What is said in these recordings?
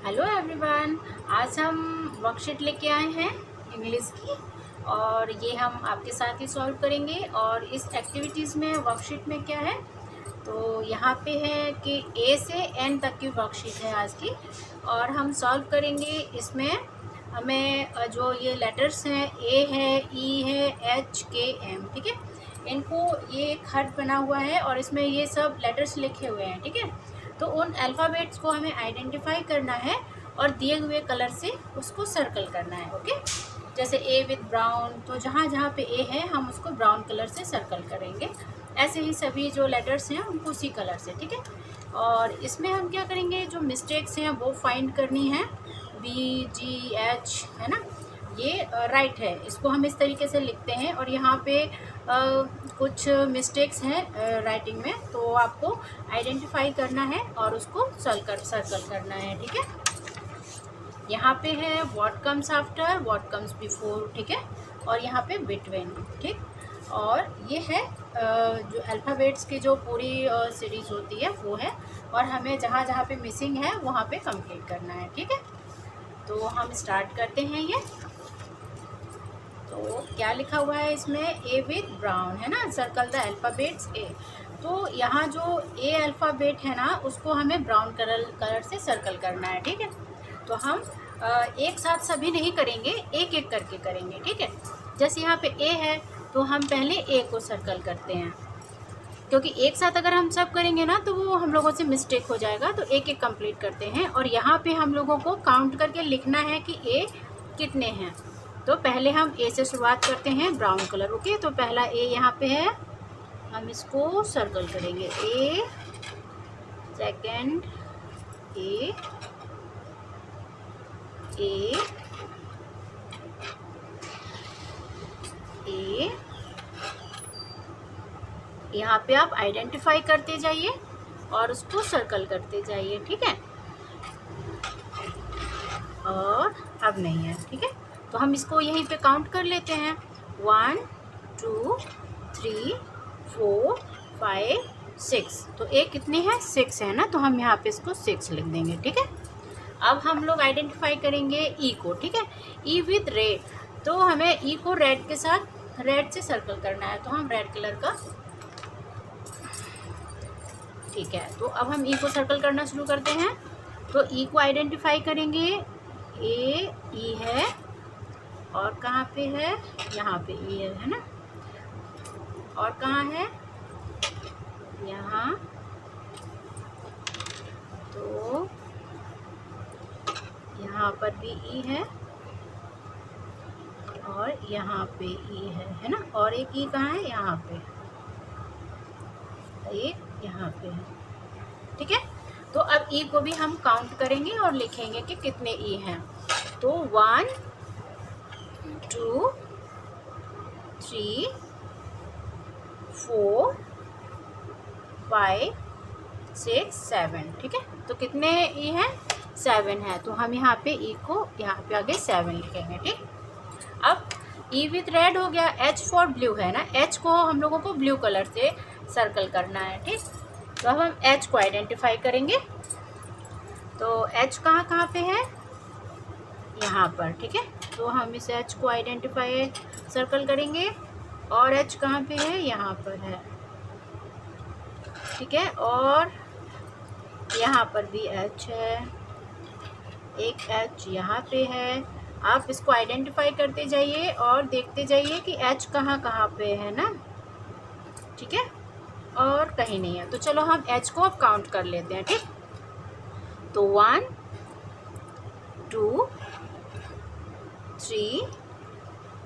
Hello everyone. आज हम worksheet लेके आए हैं इंग्लिश की और ये हम आपके साथ ही सॉल्व करेंगे। और इस एक्टिविटीज़ में वर्कशीट में क्या है, तो यहाँ पे है कि ए से एन तक की वर्कशीट है आज की और हम सॉल्व करेंगे। इसमें हमें जो ये लेटर्स हैं, ए है, ई है, एच, के, एम, ठीक है, इनको ये एक हर्ट बना हुआ है और इसमें ये सब लेटर्स लिखे हुए हैं, ठीक है। तो उन अल्फ़ाबेट्स को हमें आइडेंटिफाई करना है और दिए हुए कलर से उसको सर्कल करना है, ओके। जैसे ए विद ब्राउन, तो जहाँ जहाँ पे ए है हम उसको ब्राउन कलर से सर्कल करेंगे। ऐसे ही सभी जो लेटर्स हैं उनको उसी कलर से, ठीक है। और इसमें हम क्या करेंगे, जो मिस्टेक्स हैं वो फाइंड करनी है। बी, जी, एच, है ना, ये राइट है, इसको हम इस तरीके से लिखते हैं। और यहाँ पे कुछ मिस्टेक्स हैं राइटिंग में, तो आपको आइडेंटिफाई करना है और उसको सर्कल करना है, ठीक है। यहाँ पे है what comes after, what comes before, ठीक है, और यहाँ पे बिटवीन, ठीक। और ये है जो अल्फ़ाबेट्स की जो पूरी सीरीज़ होती है वो है, और हमें जहाँ जहाँ पे मिसिंग है वहाँ पे कंप्लीट करना है, ठीक है। तो हम स्टार्ट करते हैं। ये तो क्या लिखा हुआ है इसमें, ए विद ब्राउन, है ना, सर्कल द अल्फ़ाबेट्स ए। तो यहाँ जो ए अल्फ़ाबेट है ना उसको हमें ब्राउन कलर से सर्कल करना है, ठीक है। तो हम एक साथ सभी नहीं करेंगे, एक एक करके करेंगे, ठीक है। जैसे यहाँ पे ए है तो हम पहले ए को सर्कल करते हैं, क्योंकि एक साथ अगर हम सब करेंगे ना तो वो हम लोगों से मिस्टेक हो जाएगा। तो एक एक कंप्लीट करते हैं और यहाँ पे हम लोगों को काउंट करके लिखना है कि ए कितने हैं। तो पहले हम ए से शुरुआत करते हैं, ब्राउन कलर, ओके। तो पहला ए यहाँ पे है, हम इसको सर्कल करेंगे, ए, सेकंड ए, ए, ए, यहाँ पे आप आइडेंटिफाई करते जाइए और उसको सर्कल करते जाइए, ठीक है। और अब नहीं है, ठीक है, तो हम इसको यहीं पे काउंट कर लेते हैं, 1 2 3 4 5 6। तो ए कितनी है, 6 है ना, तो हम यहाँ पे इसको 6 लिख देंगे, ठीक है। अब हम लोग आइडेंटिफाई करेंगे ई को, ठीक है, ई विद रेड। तो हमें ई को रेड के साथ, रेड से सर्कल करना है, तो हम रेड कलर का, ठीक है। तो अब हम ई को सर्कल करना शुरू करते हैं। तो ई को आइडेंटिफाई करेंगे, ए, ई है, और कहाँ पे है, यहाँ पे ई है ना, और कहाँ है, यहाँ। तो यहाँ पर भी ई है और यहाँ पे ई है ना, और एक ई कहाँ है, यहाँ पे, एक यहाँ पे है, ठीक है। तो अब ई को भी हम काउंट करेंगे और लिखेंगे कि कितने ई हैं। तो 1 2 3 4 5 6 7, ठीक है। तो कितने ई हैं, 7 है। तो हम यहाँ पे ई को यहाँ पे आगे 7 लिखेंगे, ठीक। अब ई विथ रेड हो गया, एच फॉर ब्लू है ना, एच को हम लोगों को ब्लू कलर से सर्कल करना है, ठीक। तो अब हम एच को आइडेंटिफाई करेंगे। तो एच कहाँ कहाँ पे है, यहाँ पर, ठीक है। तो हम इस एच को आइडेंटिफाई सर्कल करेंगे, और एच कहाँ पे है, यहाँ पर है, ठीक है। और यहाँ पर भी एच है, एक एच यहाँ पे है। आप इसको आइडेंटिफाई करते जाइए और देखते जाइए कि एच कहाँ कहाँ पे है ना, ठीक है, और कहीं नहीं है। तो चलो हम एच को अब काउंट कर लेते हैं, ठीक। तो 1 2 3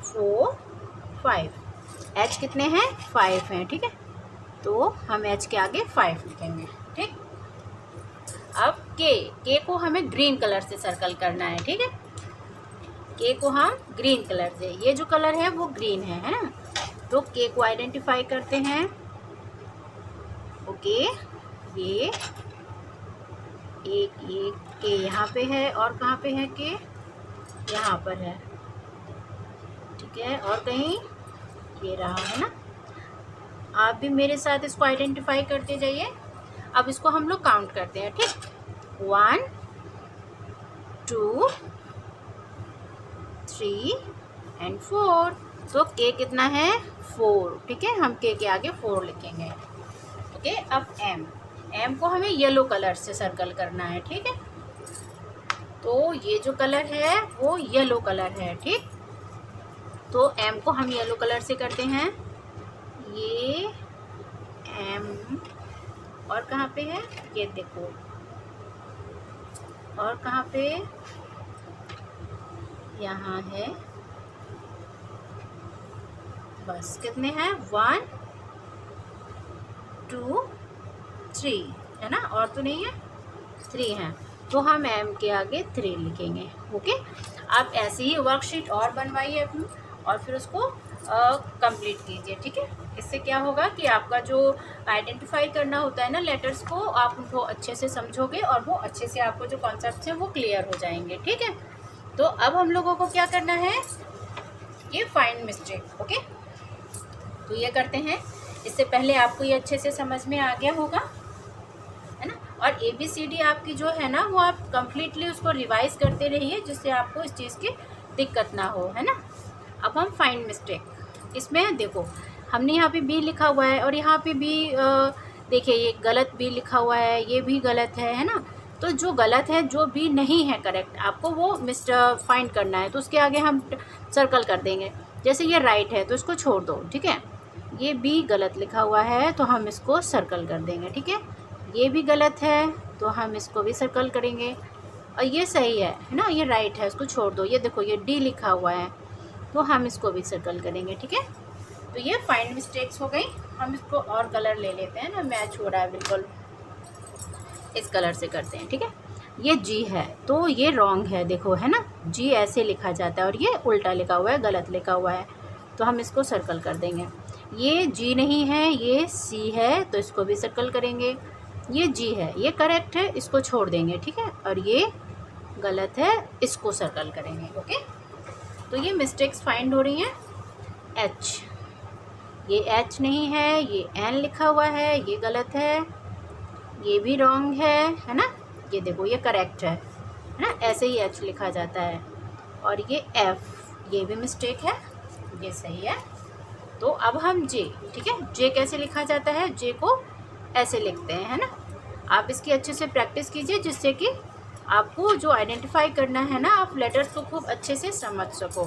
4 5, एच कितने हैं, 5 हैं, ठीक है। तो हम एच के आगे 5 लिखेंगे, ठीक। अब के को हमें ग्रीन कलर से सर्कल करना है, ठीक है। के को हम ग्रीन कलर से, ये जो कलर है वो ग्रीन है ना। तो के को आइडेंटिफाई करते हैं, ओके। ये एक के यहाँ पे है, और कहाँ पे है के, यहाँ पर है, ठीक है। और कहीं ये रहा है ना। आप भी मेरे साथ इसको आइडेंटिफाई करते जाइए। अब इसको हम लोग काउंट करते हैं, ठीक। 1 2 3 एंड 4। तो के कितना है 4, ठीक है, हम के आगे 4 लिखेंगे। ओके, अब एम को हमें येलो कलर से सर्कल करना है, ठीक है। तो ये जो कलर है वो येलो कलर है, ठीक। तो एम को हम येलो कलर से करते हैं। ये एम और कहाँ पे है, ये देखो, और कहाँ पे, यहाँ है। बस कितने हैं 1 2 3 है ना, और तो नहीं है, 3 हैं। तो हम एम के आगे 3 लिखेंगे। ओके, आप ऐसे ही वर्कशीट और बनवाइए अपनी और फिर उसको कंप्लीट कीजिए, ठीक है। इससे क्या होगा कि आपका जो आइडेंटिफाई करना होता है ना लेटर्स को, आप उनको अच्छे से समझोगे और वो अच्छे से आपको जो कॉन्सेप्ट्स हैं वो क्लियर हो जाएंगे, ठीक है। तो अब हम लोगों को क्या करना है, ये फाइंड मिस्टेक। ओके, तो ये करते हैं। इससे पहले आपको ये अच्छे से समझ में आ गया होगा, है ना। और ABCD आपकी जो है ना वो आप कंप्लीटली उसको रिवाइज करते रहिए, जिससे आपको इस चीज़ की दिक्कत ना हो, है ना। अब हम फाइंड मिस्टेक, इसमें देखो हमने यहाँ पे बी लिखा हुआ है और यहाँ पे भी देखिए ये गलत बी लिखा हुआ है, ये भी गलत है ना। तो जो गलत है, जो भी नहीं है करेक्ट, आपको वो फाइंड करना है। तो उसके आगे हम सर्कल कर देंगे। जैसे ये राइट है तो इसको छोड़ दो, ठीक है। ये बी गलत लिखा हुआ है तो हम इसको सर्कल कर देंगे, ठीक है। ये भी गलत है तो हम इसको भी सर्कल करेंगे। और ये सही है ना, ये राइट है, इसको छोड़ दो। ये देखो ये डी लिखा हुआ है तो हम इसको भी सर्कल करेंगे, ठीक है। तो ये फाइंड मिस्टेक्स हो गई। हम इसको और कलर ले लेते हैं ना, मैच हो रहा है बिल्कुल, इस कलर से करते हैं, ठीक है। ये जी है तो ये रॉन्ग है, देखो है ना, जी ऐसे लिखा जाता है और ये उल्टा लिखा हुआ है, गलत लिखा हुआ है, तो हम इसको सर्कल कर देंगे। ये जी नहीं है, ये सी है तो इसको भी सर्कल करेंगे। ये जी है, ये करेक्ट है, इसको छोड़ देंगे, ठीक है। और ये गलत है, इसको सर्कल करेंगे। ओके, तो ये मिस्टेक्स फाइंड हो रही हैं। एच, ये एच नहीं है, ये एन लिखा हुआ है, ये गलत है, ये भी रॉन्ग है ना। ये देखो ये करेक्ट है ना, ऐसे ही एच लिखा जाता है। और ये एफ, ये भी मिस्टेक है, ये सही है। तो अब हम जे, ठीक है, जे कैसे लिखा जाता है, जे को ऐसे लिखते हैं, है ना। आप इसकी अच्छे से प्रैक्टिस कीजिए जिससे कि आपको जो आइडेंटिफाई करना है ना, आप लेटर्स को खूब अच्छे से समझ सको।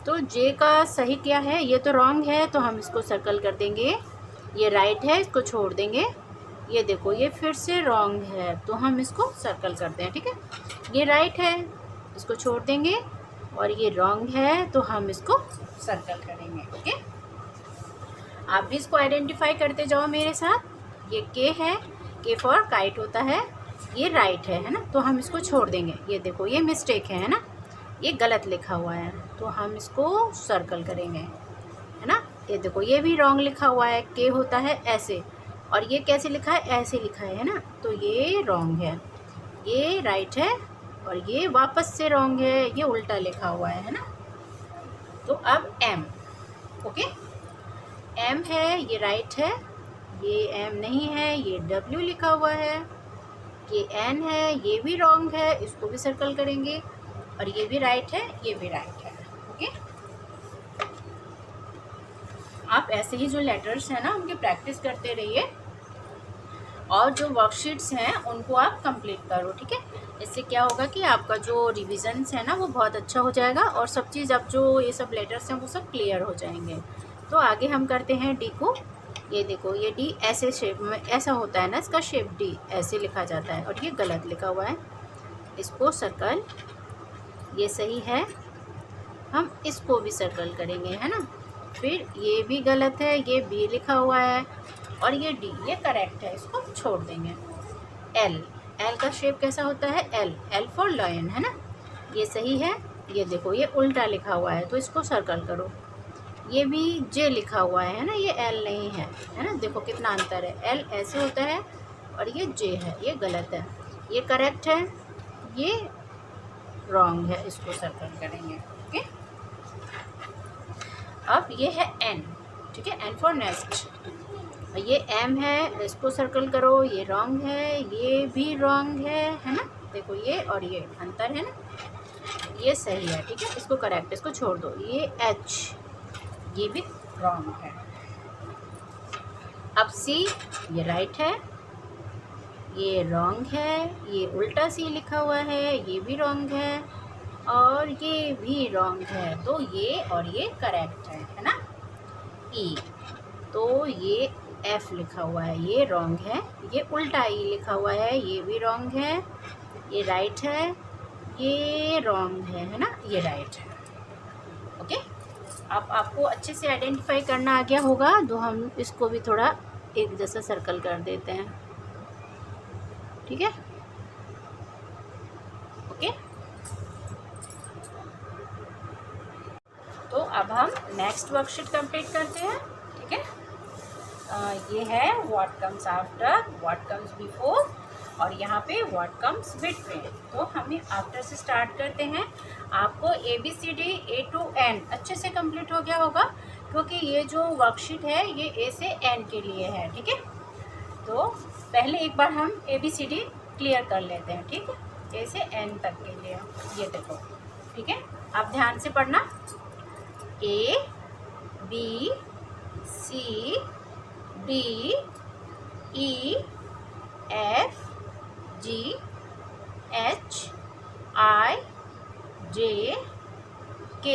तो जे का सही क्या है, ये तो रॉन्ग है तो हम इसको सर्कल कर देंगे। ये राइट है, इसको छोड़ देंगे। ये देखो ये फिर से रॉन्ग है तो हम इसको सर्कल करते हैं, ठीक है। ये राइट है, इसको छोड़ देंगे। और ये रॉन्ग है तो हम इसको सर्कल करेंगे। ओके, आप भी इसको आइडेंटिफाई करते जाओ मेरे साथ। ये के है, के फॉर काइट होता है, ये राइट है ना, तो हम इसको छोड़ देंगे। ये देखो ये मिस्टेक है ना, ये गलत लिखा हुआ है तो हम इसको सर्कल करेंगे, है ना। ये देखो ये भी रॉन्ग लिखा हुआ है, के होता है ऐसे, और ये कैसे लिखा है, ऐसे लिखा है ना, तो ये रॉन्ग है। ये राइट है और ये वापस से रॉन्ग है, ये उल्टा लिखा हुआ है ना। तो अब एम, ओके, एम है, ये राइट है, ये एम नहीं है, ये डब्ल्यू लिखा हुआ है। ये एन है, ये भी रॉन्ग है, इसको भी सर्कल करेंगे। और ये भी राइट है, ये भी राइट है। ओके, आप ऐसे ही जो लेटर्स हैं ना उनकी प्रैक्टिस करते रहिए और जो वर्कशीट्स हैं उनको आप कंप्लीट करो, ठीक है। इससे क्या होगा कि आपका जो रिविजन्स है ना वो बहुत अच्छा हो जाएगा और सब चीज़, अब जो ये सब लेटर्स हैं वो सब क्लियर हो जाएंगे। तो आगे हम करते हैं डी को। ये देखो ये डी ऐसे शेप में, ऐसा होता है ना, इसका शेप डी ऐसे लिखा जाता है और ये गलत लिखा हुआ है, इसको सर्कल। ये सही है, हम इसको भी सर्कल करेंगे, है ना। फिर ये भी गलत है, ये बी लिखा हुआ है और ये डी, ये करेक्ट है, इसको छोड़ देंगे। एल, एल का शेप कैसा होता है, एल, एल फॉर लायन, है ना, ये सही है। ये देखो ये उल्टा लिखा हुआ है तो इसको सर्कल करो। ये भी जे लिखा हुआ है ना, ये एल नहीं है, है ना, देखो कितना अंतर है। एल ऐसे होता है और ये जे है, ये गलत है। ये करेक्ट है, ये रॉन्ग है, इसको सर्कल करेंगे। ओके, अब ये है एन, ठीक है, एन फॉर नेक्स्ट। ये एम है, इसको सर्कल करो, ये रॉन्ग है, ये भी रॉन्ग है ना, देखो ये और ये अंतर है ना, ये सही है, ठीक है, इसको करेक्ट, इसको छोड़ दो। ये एच, ये भी रॉन्ग है। अब सी, ये राइट है, ये रॉन्ग है, ये उल्टा सी लिखा हुआ है, ये भी रॉन्ग है, और ये भी रॉन्ग है। तो ये और ये करेक्ट है ना। ई, तो ये एफ लिखा हुआ है, ये रॉन्ग है। ये उल्टा ई लिखा हुआ है, ये भी रॉन्ग है। ये राइट है, ये रॉन्ग है ना, ये राइट है। ओके, अब आपको अच्छे से आइडेंटिफाई करना आ गया होगा, तो हम इसको भी थोड़ा एक जैसा सर्कल कर देते हैं, ठीक है। ओके, तो अब हम नेक्स्ट वर्कशीट कंप्लीट करते हैं, ठीक है। ये है what comes after, what comes before, और यहाँ पे व्हाट कम्स बिटवीन। तो हमें आफ्टर से स्टार्ट करते हैं। आपको ABCD A to N अच्छे से कंप्लीट हो गया होगा, क्योंकि ये जो वर्कशीट है ये A से N के लिए है, ठीक है। तो पहले एक बार हम ABCD क्लियर कर लेते हैं, ठीक है, A से N तक के लिए। ये देखो, ठीक है, आप ध्यान से पढ़ना। A B C D E F G H I J K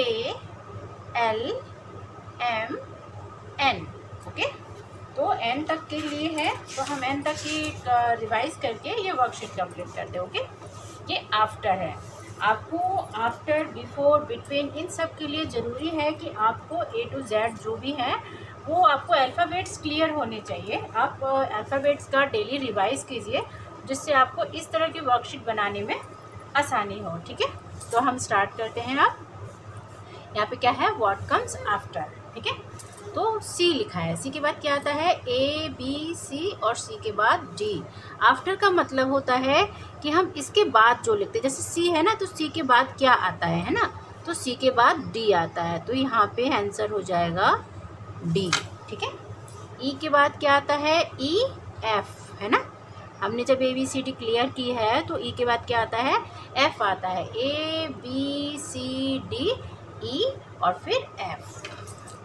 L M N। Okay, तो N तक के लिए है, तो हम N तक की रिवाइज करके ये वर्कशीट कंप्लीट करते हैं। ओके, ये आफ्टर है। आपको आफ्टर, बिफोर, बिटवीन, इन सब के लिए ज़रूरी है कि आपको A to Z जो भी है वो आपको अल्फ़ाबेट्स क्लियर होने चाहिए। आप अल्फ़ाबेट्स का डेली रिवाइज कीजिए, जिससे आपको इस तरह की वर्कशीट बनाने में आसानी हो, ठीक है। तो हम स्टार्ट करते हैं। अब यहाँ पे क्या है, व्हाट कम्स आफ्टर, ठीक है। तो C लिखा है, C के बाद क्या आता है, A B C और C के बाद D। आफ्टर का मतलब होता है कि हम इसके बाद जो लिखते हैं, जैसे C है ना, तो C के बाद क्या आता है ना, तो C के बाद D आता है, तो यहाँ पे आंसर हो जाएगा D, ठीक है। E के बाद क्या आता है, E F, है ना। हमने जब ABCD क्लियर की है तो E के बाद क्या आता है, F आता है। A B C D E और फिर F।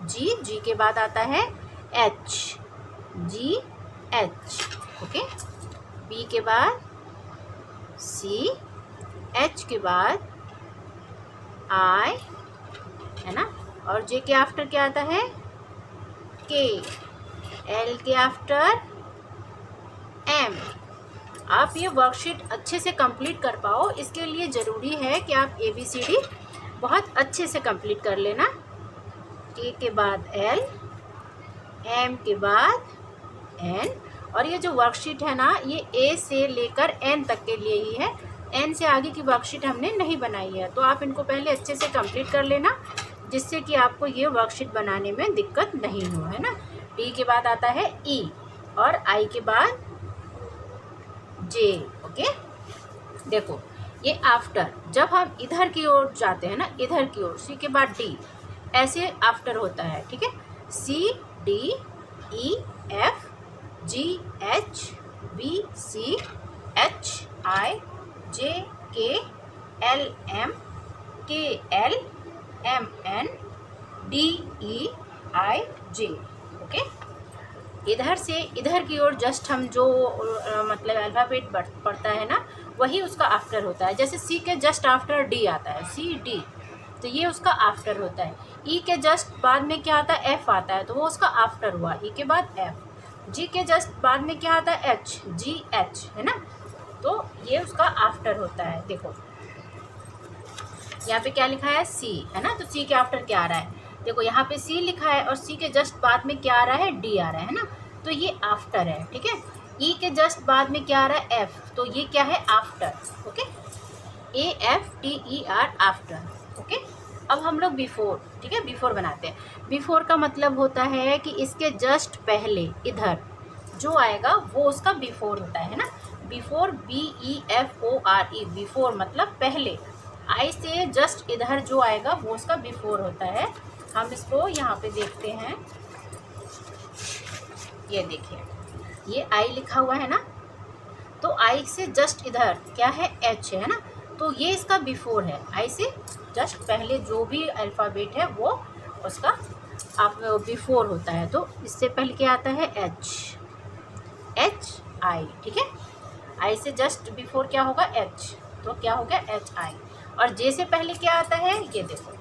G के बाद आता है H, G H, okay. B के बाद C, H के बाद I, है ना, और J के आफ्टर क्या आता है, K, L के आफ्टर M। आप ये वर्कशीट अच्छे से कंप्लीट कर पाओ, इसके लिए ज़रूरी है कि आप ABCD बहुत अच्छे से कंप्लीट कर लेना। K के बाद L, M के बाद N, और ये जो वर्कशीट है ना, ये A से लेकर N तक के लिए ही है, N से आगे की वर्कशीट हमने नहीं बनाई है। तो आप इनको पहले अच्छे से कंप्लीट कर लेना, जिससे कि आपको ये वर्कशीट बनाने में दिक्कत नहीं हो, है ना। D के बाद आता है E और I के बाद J, ओके। देखो, ये आफ्टर, जब हम इधर की ओर जाते हैं ना, इधर की ओर, C के बाद D, ऐसे आफ्टर होता है, ठीक है। C D E F G H B C H I J K L M K L M N D E I J, okay. इधर से इधर की ओर जस्ट हम जो मतलब अल्फ़ाबेट पढ़ता है ना, वही उसका आफ्टर होता है। जैसे C के जस्ट आफ्टर D आता है, C D, तो ये उसका आफ्टर होता है। E के जस्ट बाद में क्या आता है, F आता है, तो वो उसका आफ्टर हुआ, E के बाद F। G के जस्ट बाद में क्या आता है, H, G H, है ना, तो ये उसका आफ्टर होता है। देखो यहाँ पे क्या लिखा है, C, है ना, तो C के आफ्टर क्या आ रहा है, देखो यहाँ पे C लिखा है और C के जस्ट बाद में क्या आ रहा है, D आ रहा है ना, तो ये आफ्टर है, ठीक है। E के जस्ट बाद में क्या आ रहा है, F, तो ये क्या है, after, okay. AFTER, after, okay. अब हम लोग बिफोर, ठीक है, बिफोर बनाते हैं। बिफोर का मतलब होता है कि इसके जस्ट पहले इधर जो आएगा वो उसका बिफोर होता है ना। बिफोर, BEFORE, बिफोर मतलब पहले। आई से जस्ट इधर जो आएगा वो उसका बिफोर होता है। हम इसको यहाँ पे देखते हैं, ये देखिए, ये आई लिखा हुआ है ना, तो आई से जस्ट इधर क्या है, एच है ना, तो ये इसका बिफोर है। आई से जस्ट पहले जो भी अल्फ़ाबेट है वो उसका आप बिफोर होता है, तो इससे पहले क्या आता है, एच, एच आई, ठीक है। आई से जस्ट बिफोर क्या होगा, एच, तो क्या हो गया, एच आई। और जे से पहले क्या आता है, ये देखो,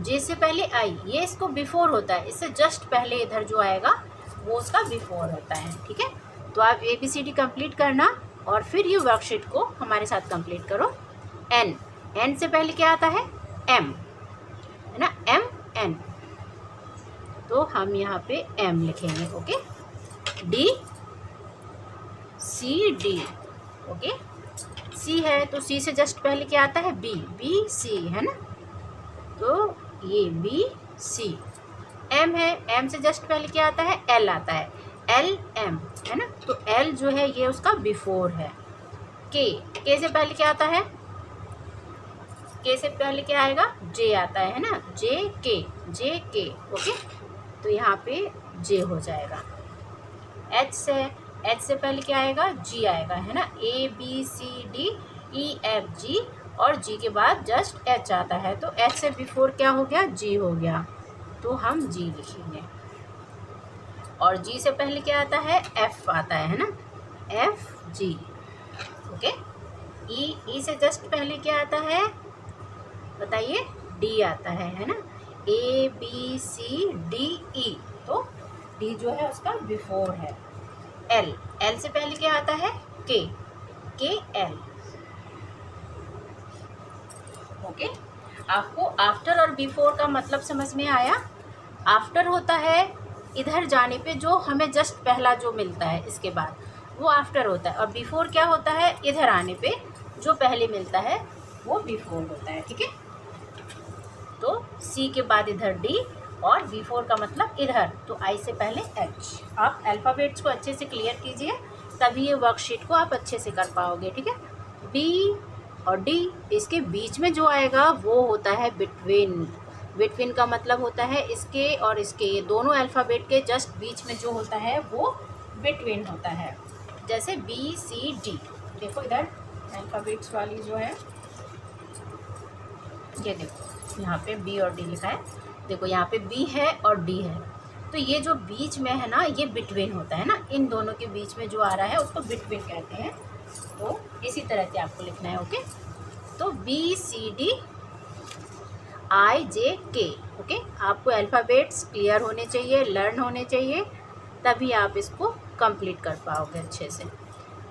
जे से पहले आई, ये इसको बिफोर होता है, इससे जस्ट पहले इधर जो आएगा वो उसका बिफोर होता है, ठीक है। तो आप ABCD कंप्लीट करना और फिर ये वर्कशीट को हमारे साथ कंप्लीट करो। एन, एन से पहले क्या आता है, एम, है ना, एम एन, तो हम यहाँ पे एम लिखेंगे, okay. D, C D, okay. C है तो सी से जस्ट पहले क्या आता है, बी, बी सी, है ना, तो ये बी सी। एम है, एम से जस्ट पहले क्या आता है, एल आता है, एल एम, है ना, तो एल जो है ये उसका बिफोर है। के, के से पहले क्या आता है, के से पहले क्या आएगा, जे आता है ना, जे के, जे के, ओके, तो यहाँ पे जे हो जाएगा। एच से, एच से पहले क्या आएगा, जी आएगा, है ना, A B C D E F G, और जी के बाद जस्ट एच आता है, तो एच से बिफोर क्या हो गया, जी हो गया, तो हम जी लिखेंगे। और जी से पहले क्या आता है, एफ आता है ना, एफ जी, ओके। ई से जस्ट पहले क्या आता है, बताइए, डी आता है ना, A B C D E, तो डी जो है उसका बिफोर है। एल, एल से पहले क्या आता है, के, के एल, ओके। आपको आफ्टर और बिफोर का मतलब समझ में आया। आफ्टर होता है इधर जाने पे जो हमें जस्ट पहला जो मिलता है इसके बाद, वो आफ्टर होता है, और बिफोर क्या होता है, इधर आने पे जो पहले मिलता है वो बिफोर होता है, ठीक है। तो सी के बाद इधर डी, और बिफोर का मतलब इधर, तो आई से पहले एच। आप अल्फ़ाबेट्स को अच्छे से क्लियर कीजिए, तभी ये वर्कशीट को आप अच्छे से कर पाओगे, ठीक है। बी और डी, इसके बीच में जो आएगा वो होता है बिटवीन। बिटवीन का मतलब होता है इसके और इसके, ये दोनों अल्फ़ाबेट के जस्ट बीच में जो होता है वो बिटवीन होता है। जैसे बी सी डी, देखो इधर अल्फ़ाबेट्स वाली जो है, ये देखो यहाँ पे बी और डी लिखा है, देखो यहाँ पे बी है और डी है, तो ये जो बीच में है ना ये बिटवीन होता है ना, इन दोनों के बीच में जो आ रहा है उसको बिटवीन कहते हैं, तो इसी तरह से आपको लिखना है, ओके। तो B C D I J के, ओके। आपको अल्फ़ाबेट्स क्लियर होने चाहिए, लर्न होने चाहिए, तभी आप इसको कंप्लीट कर पाओगे अच्छे से।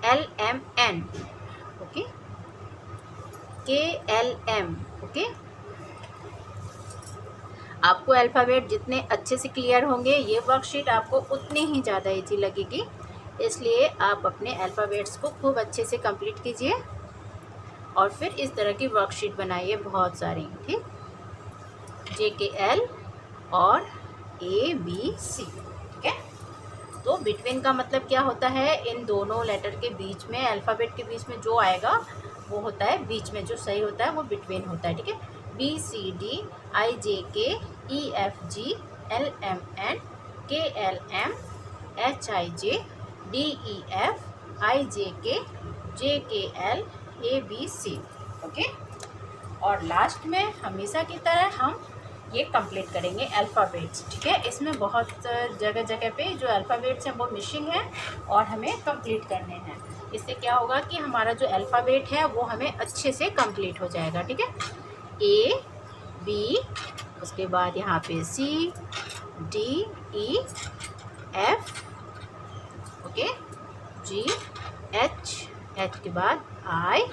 एल एम एन, ओके, के एल एम, ओके। आपको अल्फ़ाबेट जितने अच्छे से क्लियर होंगे, ये वर्कशीट आपको उतनी ही ज़्यादा ईजी लगेगी, इसलिए आप अपने अल्फ़ाबेट्स को खूब अच्छे से कंप्लीट कीजिए और फिर इस तरह की वर्कशीट बनाइए बहुत सारी, ठीक। जे के एल और ए बी सी, ठीक है। तो बिटवीन का मतलब क्या होता है, इन दोनों लेटर के बीच में, अल्फ़ाबेट के बीच में जो आएगा वो होता है बीच में, जो सही होता है वो बिटवीन होता है, ठीक है। B C D I J K E F G L M N K L M H I J D E F I J K L A B C, okay. और लास्ट में हमेशा की तरह हम ये कंप्लीट करेंगे alphabets, ठीक है। इसमें बहुत जगह जगह पे जो अल्फ़ाबेट्स हैं वो मिसिंग है और हमें कंप्लीट करने हैं। इससे क्या होगा कि हमारा जो अल्फ़ाबेट है वो हमें अच्छे से कंप्लीट हो जाएगा, ठीक है। ए बी, उसके बाद यहाँ पे C D E F, okay, G H, H के बाद आई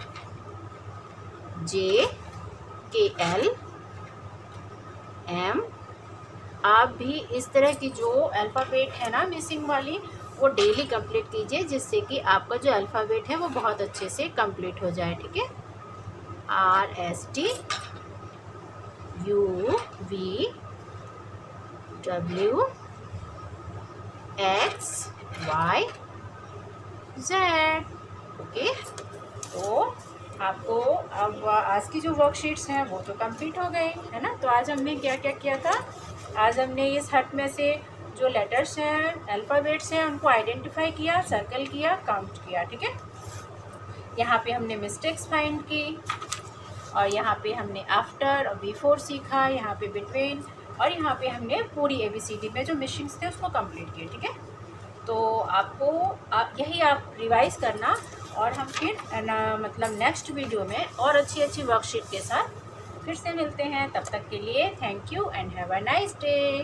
जे के एल एम। आप भी इस तरह की जो अल्फ़ाबेट है ना मिसिंग वाली, वो डेली कंप्लीट कीजिए, जिससे कि आपका जो अल्फ़ाबेट है वो बहुत अच्छे से कंप्लीट हो जाए, ठीक है। R S T U V W X Y Z, okay. तो आपको अब आज की जो वर्कशीट्स हैं वो तो कंप्लीट हो गए, है ना। तो आज हमने क्या क्या किया था, आज हमने इस हट में से जो लेटर्स हैं, अल्फ़ाबेट्स हैं, उनको आइडेंटिफाई किया, सर्कल किया, काउंट किया, ठीक है। यहाँ पे हमने मिस्टेक्स फाइंड की, और यहाँ पे हमने आफ्टर और बिफोर सीखा, यहाँ पे बिटवीन, और यहाँ पे हमने पूरी ABCD में जो मिशिंग्स थे उसको कंप्लीट किए। ठीक है, तो आपको यही आप रिवाइज़ करना, और हम फिर मतलब नेक्स्ट वीडियो में और अच्छी अच्छी वर्कशीट के साथ फिर से मिलते हैं। तब तक के लिए thank you and have a nice day.